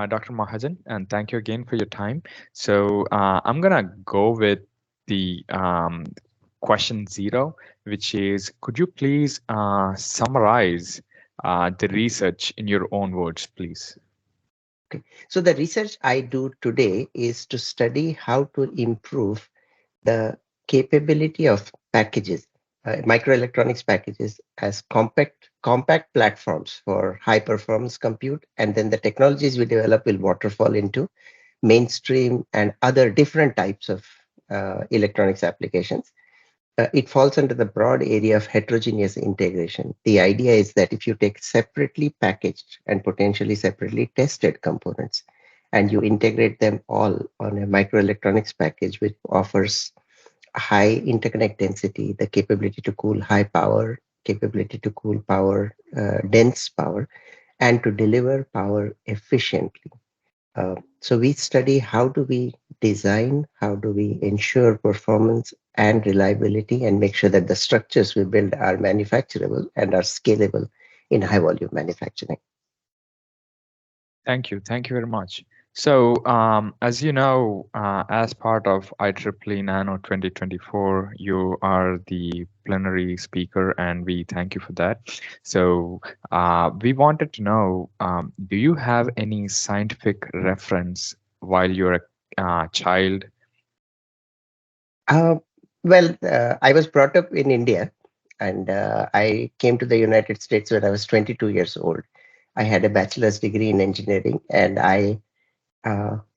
Dr. Mahajan, and thank you again for your time. So I'm gonna go with the question zero, which is, could you please summarize the research in your own words, please? Okay. So the research I do today is to study how to improve the capability of packages, microelectronics packages as compact platforms for high performance compute, and then the technologies we develop will waterfall into mainstream and other different types of electronics applications. It falls under the broad area of heterogeneous integration. The idea is that if you take separately packaged and potentially separately tested components and you integrate them all on a microelectronics package which offers high interconnect density, the capability to cool high power, capability to cool power, dense power, and to deliver power efficiently. So we study how do we design, how do we ensure performance and reliability and make sure that the structures we build are manufacturable and are scalable in high volume manufacturing. Thank you. Thank you very much. So, as you know, as part of IEEE NANO 2024, you are the plenary speaker, and we thank you for that. So, we wanted to know, do you have any scientific reference while you're a child? Uh, I was brought up in India and I came to the United States when I was 22 years old. I had a bachelor's degree in engineering and I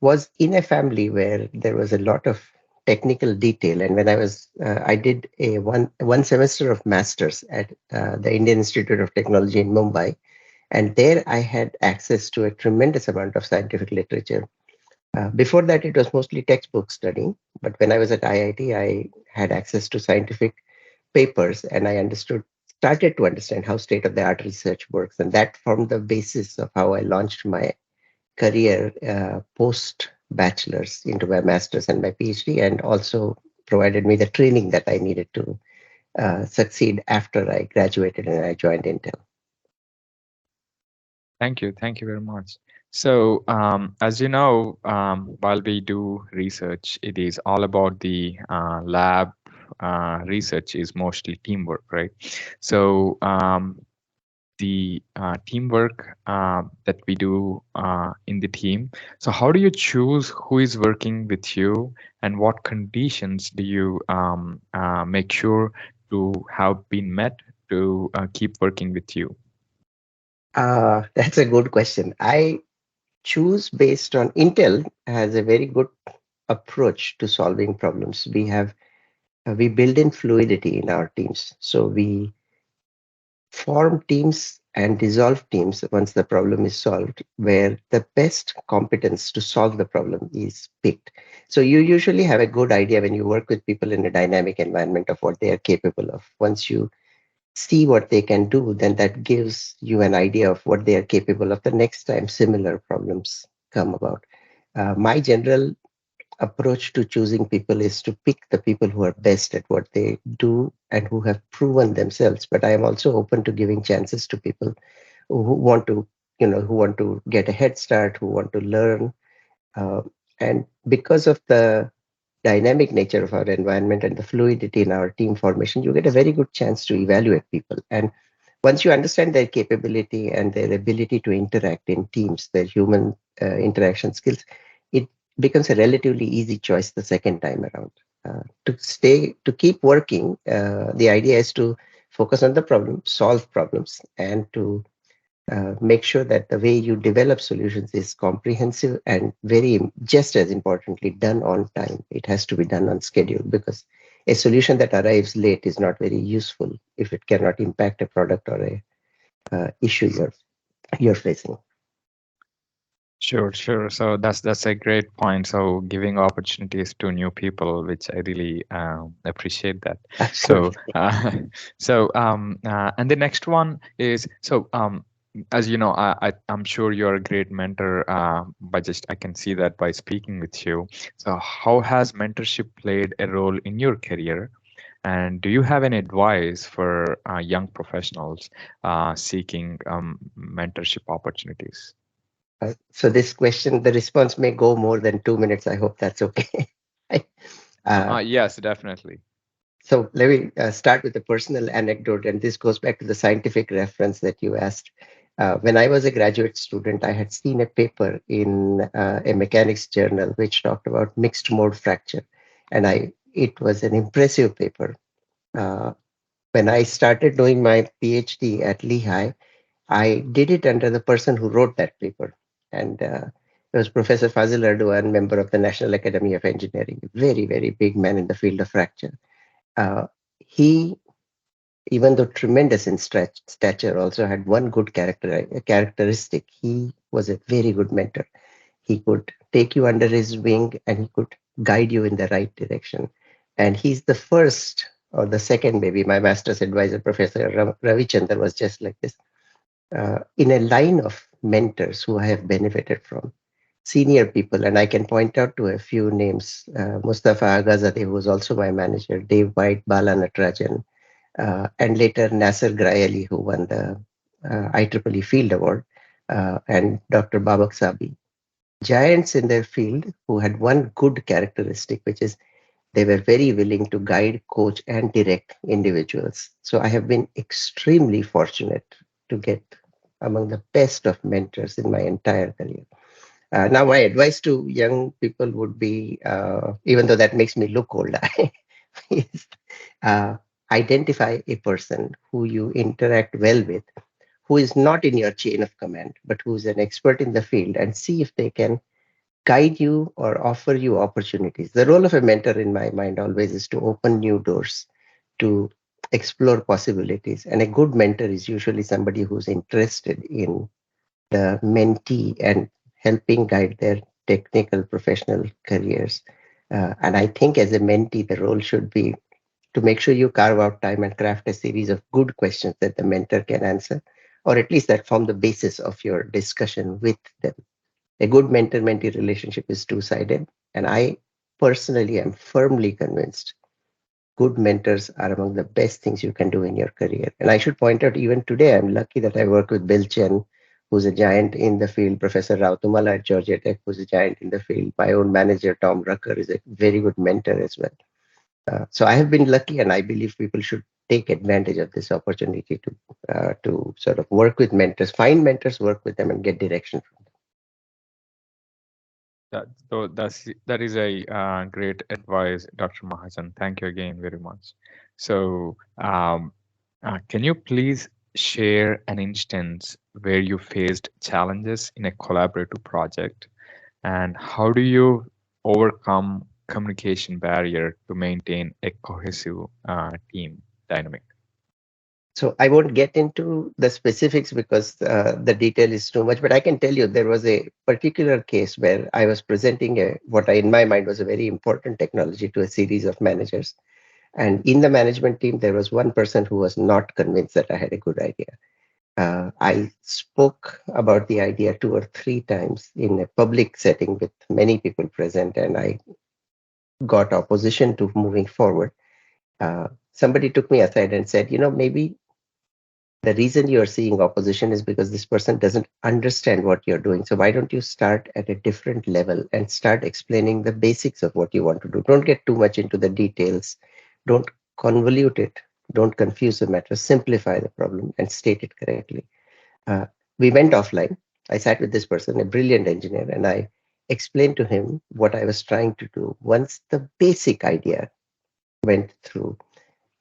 was in a family where there was a lot of technical detail. And when I did a one semester of masters at the Indian Institute of Technology in Mumbai. And there I had access to a tremendous amount of scientific literature. Before that, it was mostly textbook studying. But when I was at IIT, I had access to scientific papers and started to understand how state-of-the-art research works. And that formed the basis of how I launched my career post bachelor's into my master's and my PhD, and also provided me the training that I needed to succeed after I graduated and I joined Intel. Thank you. Thank you very much. So, as you know, while we do research, it is all about the lab. Research is mostly teamwork, right? So, the teamwork that we do in the team. So, how do you choose who is working with you, and what conditions do you make sure to have been met to keep working with you? That's a good question. I choose based on Intel has a very good approach to solving problems. We build in fluidity in our teams. So we form teams and dissolve teams once the problem is solved, where the best competence to solve the problem is picked. So you usually have a good idea when you work with people in a dynamic environment of what they are capable of. Once you see what they can do, then that gives you an idea of what they are capable of the next time similar problems come about. My general approach to choosing people is to pick the people who are best at what they do and who have proven themselves. But I am also open to giving chances to people who want to, who want to get a head start, who want to learn. Uh, and because of the dynamic nature of our environment and the fluidity in our team formation, you get a very good chance to evaluate people. And once you understand their capability and their ability to interact in teams, their human interaction skills, it becomes a relatively easy choice the second time around. To keep working, the idea is to focus on the problem, solve problems, and to make sure that the way you develop solutions is comprehensive and just as importantly, done on time. It has to be done on schedule because a solution that arrives late is not very useful if it cannot impact a product or a issue you're facing. Sure, sure. So that's a great point. So giving opportunities to new people, which I really appreciate that. So Absolutely. and the next one is as you know, I'm sure you're a great mentor. By just I can see that by speaking with you. So how has mentorship played a role in your career? And do you have any advice for young professionals seeking mentorship opportunities? So this question, the response may go more than 2 minutes. I hope that's okay. uh, Yes, definitely. so let me start with a personal anecdote, and this goes back to the scientific reference that you asked. When I was a graduate student, I had seen a paper in a mechanics journal which talked about mixed mode fracture, and it was an impressive paper. Uh, when I started doing my PhD at Lehigh, I did it under the person who wrote that paper, and it was Professor Fazil Erdogan, member of the National Academy of Engineering, a very, very big man in the field of fracture. Uh, he, even though tremendous in stature, also had one good characteristic. He was a very good mentor. He could take you under his wing and he could guide you in the right direction. And he's the first or the second, maybe my master's advisor, Professor Ravi Chandra, was just like this. In a line of mentors who I have benefited from, senior people, and I can point out to a few names. Mustafa Agazadeh, who was also my manager, Dave White, Bala Natarajan, and later Nasser Grayali, who won the IEEE Field Award, and Dr. Babak Sabi. Giants in their field who had one good characteristic, which is they were very willing to guide, coach, and direct individuals. So I have been extremely fortunate to get among the best of mentors in my entire career. Now, my advice to young people would be, even though that makes me look old, is uh, identify a person who you interact well with, who is not in your chain of command, but who is an expert in the field, and see if they can guide you or offer you opportunities. The role of a mentor, in my mind, always is to open new doors, to explore possibilities. And a good mentor is usually somebody who's interested in the mentee and helping guide their technical professional careers. And I think as a mentee, the role should be to make sure you carve out time and craft a series of good questions that the mentor can answer, or at least that form the basis of your discussion with them. A good mentor mentee relationship is two sided. And I personally am firmly convinced good mentors are among the best things you can do in your career. And I should point out, even today, I'm lucky that I work with Bill Chen, who's a giant in the field, Professor Rao Tumala at Georgia Tech, who's a giant in the field. My own manager, Tom Rucker, is a very good mentor as well. So I have been lucky, and I believe people should take advantage of this opportunity to sort of work with mentors, find mentors, work with them, and get direction from them. That is a great advice, Dr. Mahajan. Thank you again very much. So, can you please share an instance where you faced challenges in a collaborative project, and how do you overcome communication barrier to maintain a cohesive team dynamic? So I won't get into the specifics because the detail is too much, but I can tell you there was a particular case where I was presenting what I, in my mind, was a very important technology to a series of managers. And in the management team, there was one person who was not convinced that I had a good idea. I spoke about the idea 2 or 3 times in a public setting with many people present, and I got opposition to moving forward. Somebody took me aside and said, maybe the reason you're seeing opposition is because this person doesn't understand what you're doing. So why don't you start at a different level and start explaining the basics of what you want to do? Don't get too much into the details. Don't convolute it. Don't confuse the matter. Simplify the problem and state it correctly. Uh, we went offline. I sat with this person, a brilliant engineer, and I explained to him what I was trying to do. Once the basic idea went through,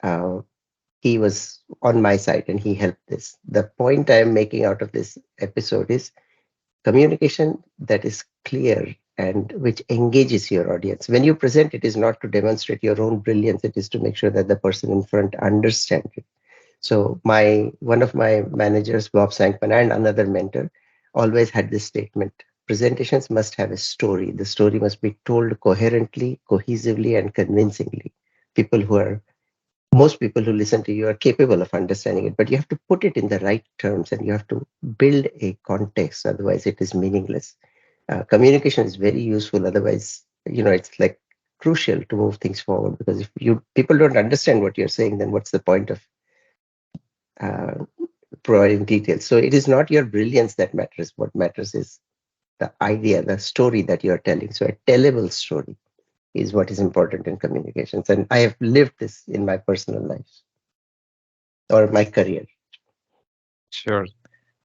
uh, he was on my side and he helped this. The point I am making out of this episode is communication that is clear and which engages your audience. When you present, it is not to demonstrate your own brilliance, it is to make sure that the person in front understands it. So one of my managers, Bob Sankman, and another mentor always had this statement: presentations must have a story. The story must be told coherently, cohesively, and convincingly. People who are Most people who listen to you are capable of understanding it, but you have to put it in the right terms and you have to build a context. Otherwise, it is meaningless. Communication is very useful. Otherwise, it's like crucial to move things forward, because if people don't understand what you're saying, then what's the point of uh, providing details? So it is not your brilliance that matters. What matters is the idea, the story that you're telling. So a tellable story is what is important in communications. And I have lived this in my personal life or my career. Sure.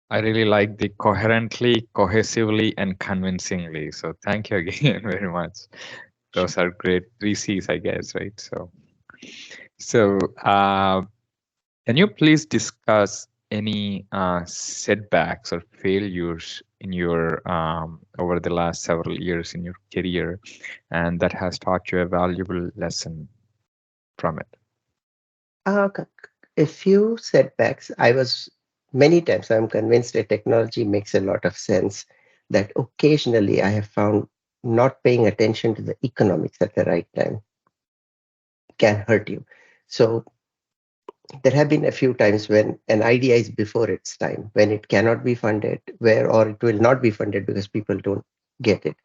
I really like the coherently, cohesively, and convincingly. So thank you again very much. Those are great three C's, I guess, right? So, can you please discuss any setbacks or failures in your over the last several years in your career, and that has taught you a valuable lesson from it? A few setbacks. I was many times, I'm convinced that technology makes a lot of sense, that occasionally I have found not paying attention to the economics at the right time can hurt you. So there have been a few times when an idea is before its time, when it cannot be funded, where or it will not be funded because people don't get it.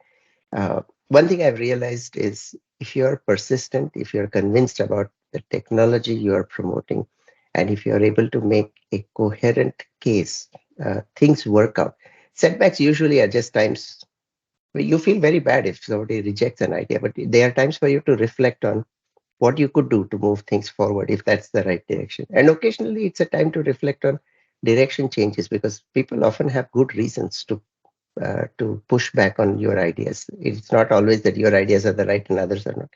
One thing I've realized is if you're persistent, if you're convinced about the technology you are promoting, and if you're able to make a coherent case, things work out. Setbacks usually are just times where you feel very bad if somebody rejects an idea, but there are times for you to reflect on what you could do to move things forward if that's the right direction. And occasionally it's a time to reflect on direction changes because people often have good reasons to push back on your ideas. It's not always that your ideas are the right and others are not.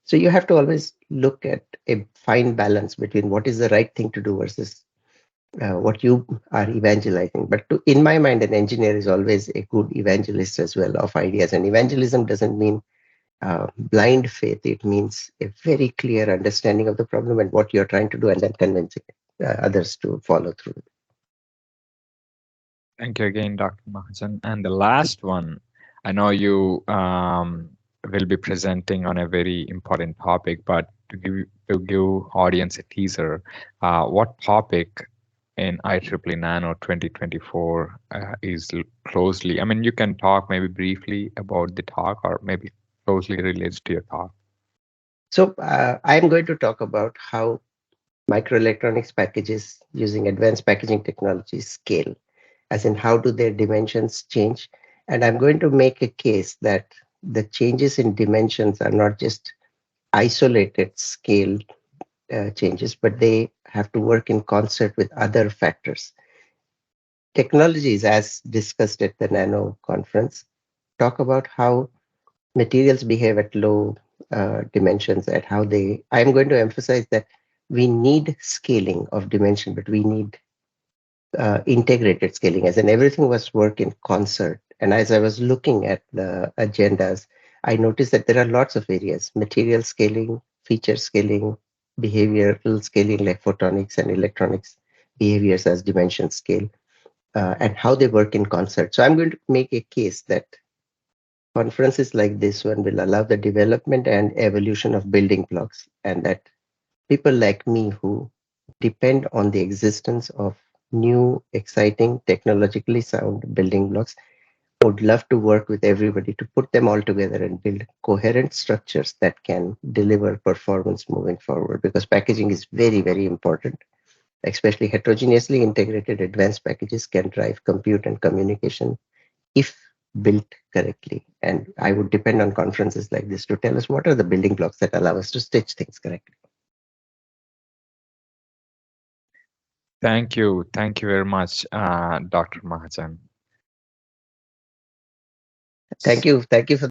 So you have to always look at a fine balance between what is the right thing to do versus what you are evangelizing. But in my mind, an engineer is always a good evangelist as well of ideas. And evangelism doesn't mean blind faith. It means a very clear understanding of the problem and what you're trying to do, and then convincing others to follow through. Thank you again, Dr. Mahajan. And the last one, I know you will be presenting on a very important topic, but to give audience a teaser, what topic in IEEE Nano 2024 is closely, I mean, you can talk maybe briefly about the talk or maybe closely relates to your talk. So I'm going to talk about how microelectronics packages using advanced packaging technologies scale, as in how do their dimensions change. And I'm going to make a case that the changes in dimensions are not just isolated scale changes, but they have to work in concert with other factors. Technologies, as discussed at the Nano conference, talk about how materials behave at low dimensions, at how they. I'm going to emphasize that we need scaling of dimension, but we need integrated scaling, as in everything must work in concert. And as I was looking at the agendas, I noticed that there are lots of areas: material scaling, feature scaling, behavioral scaling like photonics and electronics behaviors as dimension scale, and how they work in concert. So I'm going to make a case that conferences like this one will allow the development and evolution of building blocks, and that people like me who depend on the existence of new, exciting, technologically sound building blocks would love to work with everybody to put them all together and build coherent structures that can deliver performance moving forward. Because packaging is very, very important, especially heterogeneously integrated advanced packages can drive compute and communication if built correctly. And I would depend on conferences like this to tell us what are the building blocks that allow us to stitch things correctly. Thank you. Thank you very much, Dr. Mahajan. Thank you. Thank you for